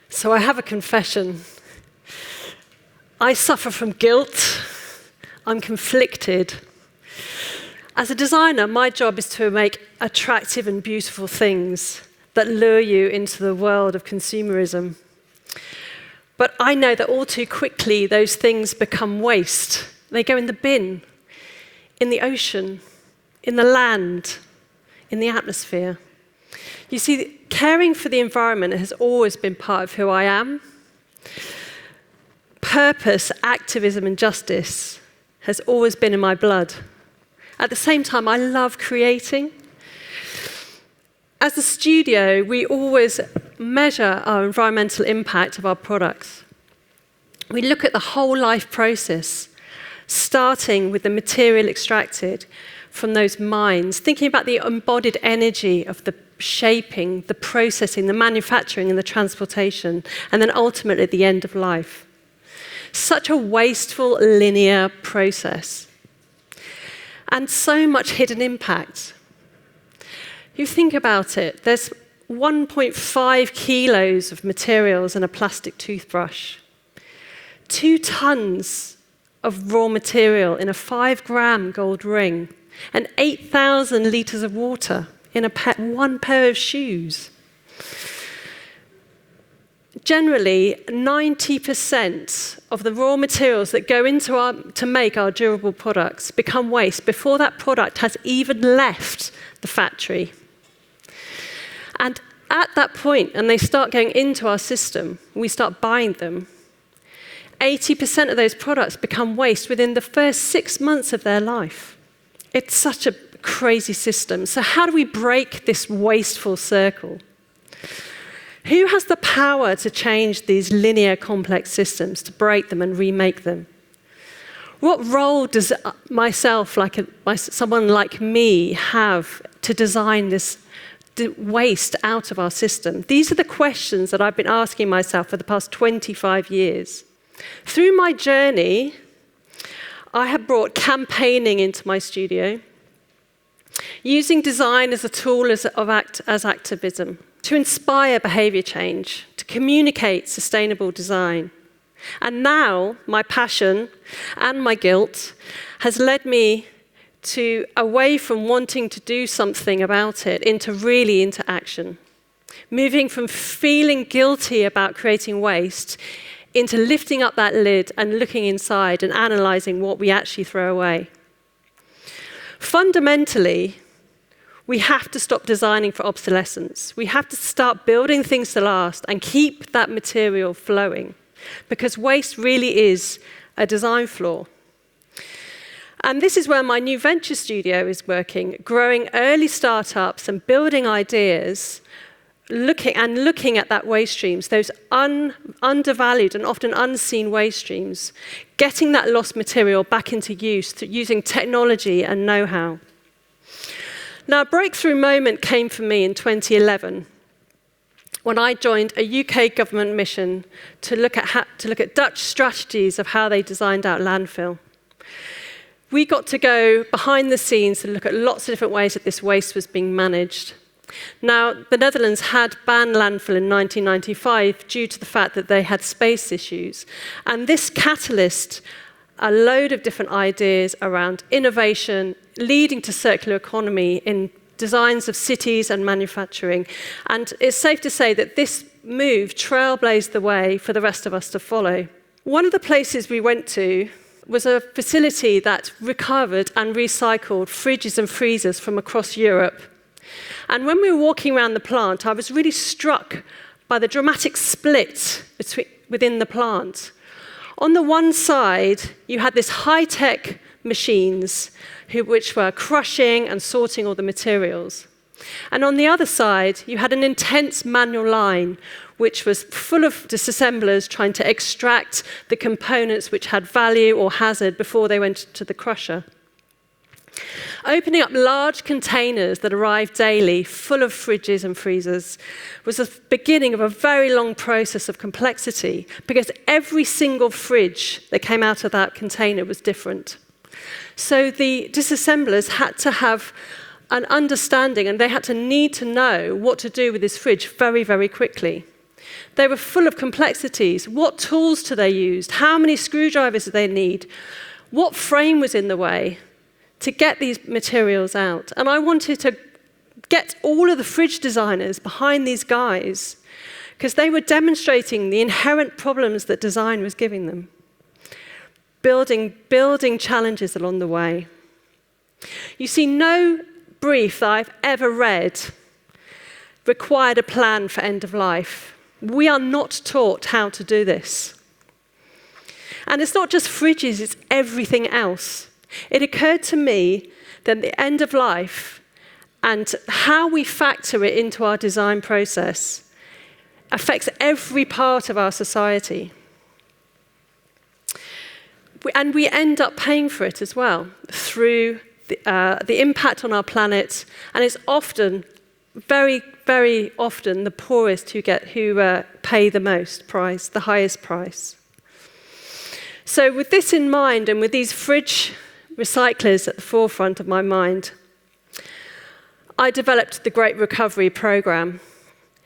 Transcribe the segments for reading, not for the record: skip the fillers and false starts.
So I have a confession. I suffer from guilt. I'm conflicted. As a designer, my job is to make attractive and beautiful things that lure you into the world of consumerism. But I know that all too quickly those things become waste. They go in the bin, in the ocean, in the land, in the atmosphere. You see, caring for the environment has always been part of who I am. Purpose, activism, and justice has always been in my blood. At the same time, I love creating. As a studio, we always measure our environmental impact of our products. We look at the whole life process, starting with the material extracted from those mines, thinking about the embodied energy of the shaping, the processing, the manufacturing, and the transportation, and then ultimately at the end of life. Such a wasteful, linear process. And so much hidden impact. You think about it, there's 1.5 kilos of materials in a plastic toothbrush, 2 tons of raw material in a 5-gram gold ring, and 8,000 litres of water in one pair of shoes. Generally, 90% of the raw materials that go into to make our durable products become waste before that product has even left the factory. And at that point, and they start going into our system, we start buying them, 80% of those products become waste within the first 6 months of their life. It's such a crazy system. So how do we break this wasteful circle? Who has the power to change these linear, complex systems, to break them and remake them? What role does myself, someone like me, have to design this waste out of our system? These are the questions that I've been asking myself for the past 25 years. Through my journey, I have brought campaigning into my studio, using design as a tool as activism, to inspire behaviour change, to communicate sustainable design. And now, my passion and my guilt has led me away from wanting to do something about it into action. Moving from feeling guilty about creating waste into lifting up that lid and looking inside and analysing what we actually throw away. Fundamentally, we have to stop designing for obsolescence. We have to start building things to last and keep that material flowing, because waste really is a design flaw. And this is where my new venture studio is working, growing early startups and building ideas, looking at that waste streams, those undervalued and often unseen waste streams, getting that lost material back into use through using technology and know-how. Now, a breakthrough moment came for me in 2011 when I joined a UK government mission to look at Dutch strategies of how they designed out landfill. We got to go behind the scenes to look at lots of different ways that this waste was being managed. Now, the Netherlands had banned landfill in 1995 due to the fact that they had space issues. And this catalyzed a load of different ideas around innovation, leading to circular economy in designs of cities and manufacturing. And it's safe to say that this move trailblazed the way for the rest of us to follow. One of the places we went to was a facility that recovered and recycled fridges and freezers from across Europe. And when we were walking around the plant, I was really struck by the dramatic split within the plant. On the one side, you had this high-tech machines which were crushing and sorting all the materials. And on the other side, you had an intense manual line which was full of disassemblers trying to extract the components which had value or hazard before they went to the crusher. Opening up large containers that arrived daily, full of fridges and freezers, was the beginning of a very long process of complexity, because every single fridge that came out of that container was different. So the disassemblers had to have an understanding, and they had to need to know what to do with this fridge very, very quickly. They were full of complexities. What tools do they use? How many screwdrivers do they need? What frame was in the way to get these materials out? And I wanted to get all of the fridge designers behind these guys because they were demonstrating the inherent problems that design was giving them, building challenges along the way. You see, no brief that I've ever read required a plan for end of life. We are not taught how to do this. And it's not just fridges, it's everything else. It occurred to me that the end of life and how we factor it into our design process affects every part of our society. And we end up paying for it as well through the impact on our planet, and it's often, very, very often, the poorest who pay the most price, the highest price. So with this in mind, and with these fridge recyclers at the forefront of my mind, I developed the Great Recovery Programme.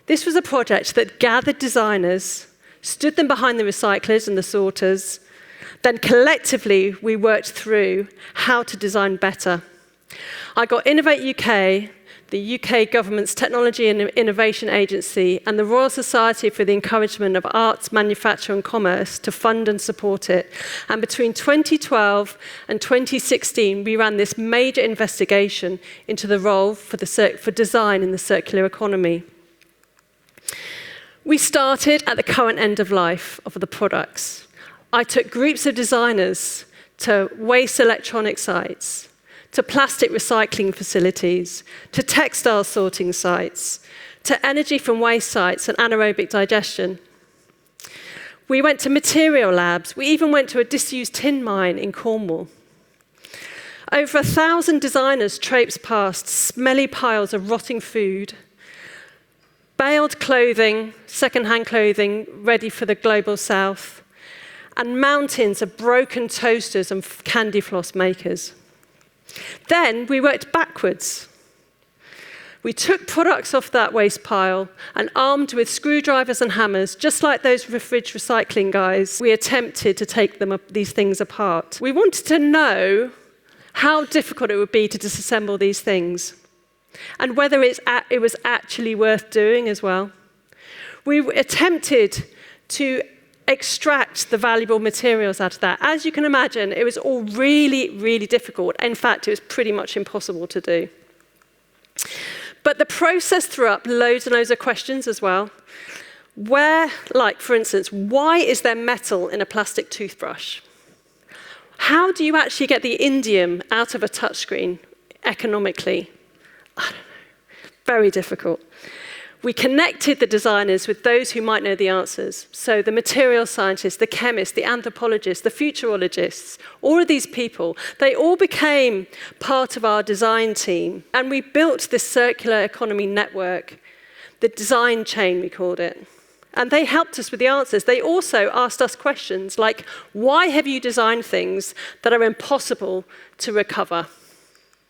This was a project that gathered designers, stood them behind the recyclers and the sorters. Then collectively, we worked through how to design better. I got Innovate UK, the UK government's Technology and Innovation Agency, and the Royal Society for the Encouragement of Arts, Manufacture and Commerce to fund and support it. And between 2012 and 2016, we ran this major investigation into the role for design in the circular economy. We started at the current end of life of the products. I took groups of designers to waste electronic sites, to plastic recycling facilities, to textile sorting sites, to energy from waste sites and anaerobic digestion. We went to material labs. We even went to a disused tin mine in Cornwall. Over 1,000 designers traipsed past smelly piles of rotting food, baled clothing, second-hand clothing ready for the global south, and mountains of broken toasters and candy floss makers. Then we worked backwards. We took products off that waste pile and, armed with screwdrivers and hammers, just like those fridge recycling guys, we attempted to take these things apart. We wanted to know how difficult it would be to disassemble these things and whether it was actually worth doing as well. We attempted to extract the valuable materials out of that. As you can imagine, it was all really, really difficult. In fact, it was pretty much impossible to do. But the process threw up loads and loads of questions as well. For instance, why is there metal in a plastic toothbrush? How do you actually get the indium out of a touchscreen economically? I don't know. Very difficult. We connected the designers with those who might know the answers. So the material scientists, the chemists, the anthropologists, the futurologists, all of these people, they all became part of our design team. And we built this circular economy network, the design chain, we called it. And they helped us with the answers. They also asked us questions like, why have you designed things that are impossible to recover?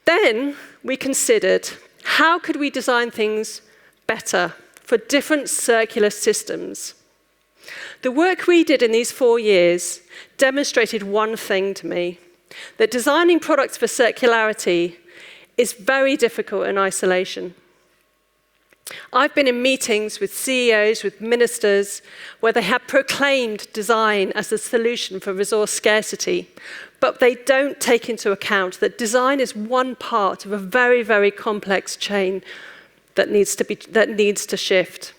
Then we considered, how could we design things better for different circular systems? The work we did in these 4 years demonstrated one thing to me, that designing products for circularity is very difficult in isolation. I've been in meetings with CEOs, with ministers, where they have proclaimed design as the solution for resource scarcity, but they don't take into account that design is one part of a very, very complex chain that needs to shift.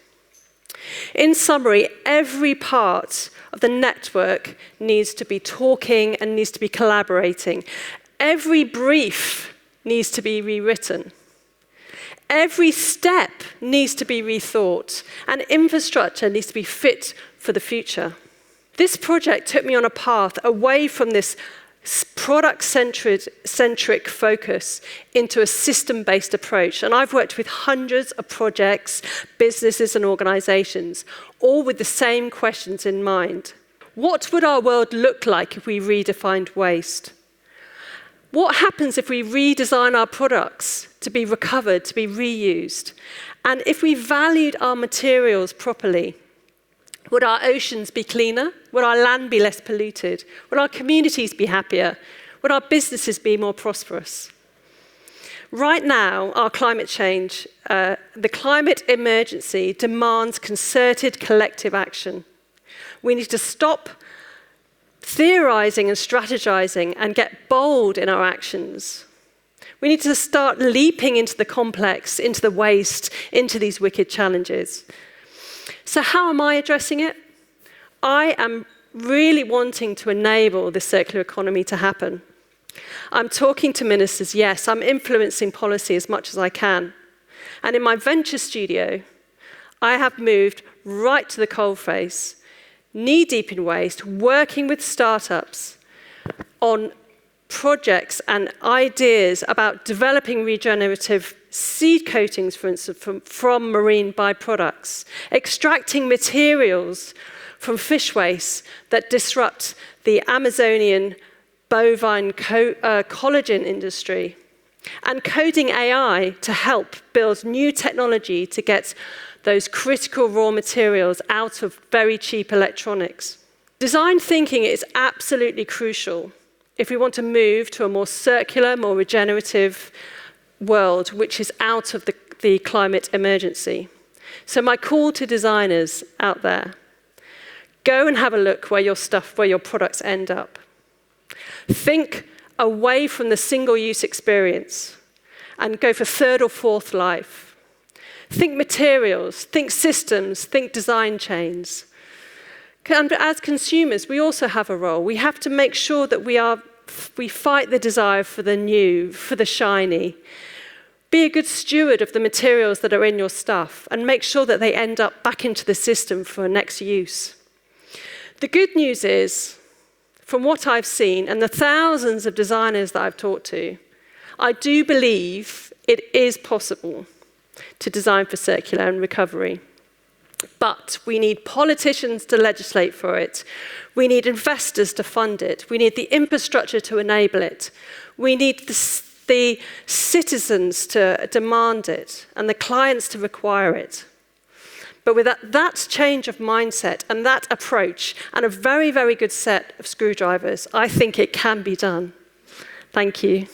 In summary, every part of the network needs to be talking and needs to be collaborating. Every brief needs to be rewritten. Every step needs to be rethought, and infrastructure needs to be fit for the future. This project took me on a path away from this product-centric focus into a system-based approach. And I've worked with hundreds of projects, businesses and organizations, all with the same questions in mind. What would our world look like if we redefined waste? What happens if we redesign our products to be recovered, to be reused? And if we valued our materials properly, would our oceans be cleaner? Would our land be less polluted? Would our communities be happier? Would our businesses be more prosperous? Right now, our climate change, the climate emergency demands concerted collective action. We need to stop theorizing and strategizing and get bold in our actions. We need to start leaping into the complex, into the waste, into these wicked challenges. So how am I addressing it? I am really wanting to enable the circular economy to happen. I'm talking to ministers, yes, I'm influencing policy as much as I can. And in my venture studio, I have moved right to the coalface, knee-deep in waste, working with startups on projects and ideas about developing regenerative seed coatings, for instance, from marine byproducts, extracting materials from fish waste that disrupt the Amazonian bovine collagen industry, and coding AI to help build new technology to get those critical raw materials out of very cheap electronics. Design thinking is absolutely crucial if we want to move to a more circular, more regenerative world, which is out of the climate emergency. So my call to designers out there, go and have a look where your products end up. Think away from the single-use experience and go for third or fourth life. Think materials, think systems, think design chains. And as consumers, we also have a role. We have to make sure that we fight the desire for the new, for the shiny. Be a good steward of the materials that are in your stuff and make sure that they end up back into the system for next use. The good news is, from what I've seen and the thousands of designers that I've talked to, I do believe it is possible to design for circular and recovery. But we need politicians to legislate for it. We need investors to fund it. We need the infrastructure to enable it. We need the citizens to demand it and the clients to require it. But with that change of mindset and that approach and a very, very good set of screwdrivers, I think it can be done. Thank you.